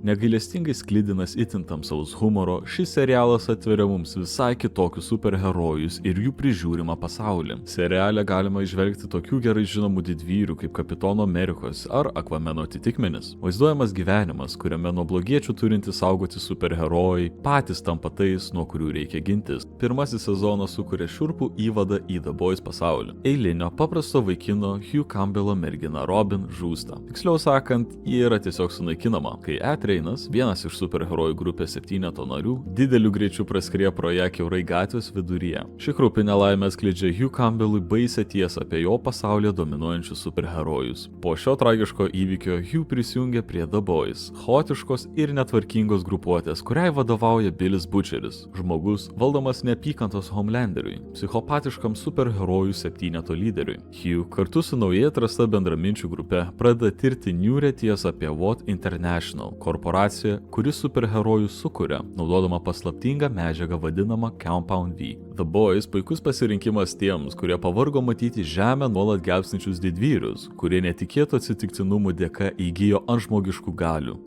Negailestingai sklidinas itin tamsaus humoro, šis serialas atveria mums visai kitokius superherojus ir jų prižiūrimą pasaulį. Seriale galima įžvelgti tokių gerai žinomų didvyrių kaip Kapitono Amerikos ar Aquameno atitikmenis. Vaizduojamas gyvenimas, kuriame nuo blogiečių turinti saugoti superherojai patys tampa tais, nuo kurių reikia gintis. Pirmasis sezonas sukuria šiurpų įvadą į The Boys pasaulį. Eilinio paprasto vaikino Hugh Campbello mergina Robin žūsta. Tiksliau sakant, ji yra tiesiog sunaikinama, kai Reinas, vienas iš superherojų grupės 7 narių, dideliu greičiu praskrieja pro ją kiaurai gatvės viduryje. Ši kraupi nelaimė atskleidžia Hugh Campbellui baisią tiesą apie jo pasaulyje dominuojančius superherojus. Po šio tragiško įvykio Hugh prisijungia prie The Boys, chaotiškos ir netvarkingos grupuotės, kuriai vadovauja Billis Butcheris, žmogus valdomas neapykantos Homelanderiui, psichopatiškam superherojų 7 lyderiui. Hugh kartu su naujai atrasta bendraminčių grupe pradeda tirti niūrią tiesą apie What International, korporacija, kuri superherojus sukuria, naudodama paslaptingą medžiagą vadinamą Compound V. The Boys puikus pasirinkimas tiems, kurie pavargo matyti žemę nuolat gelbstinčius didvyrius, kurie netikėtų atsitiktinumų dėka įgijo antžmogiškų galių.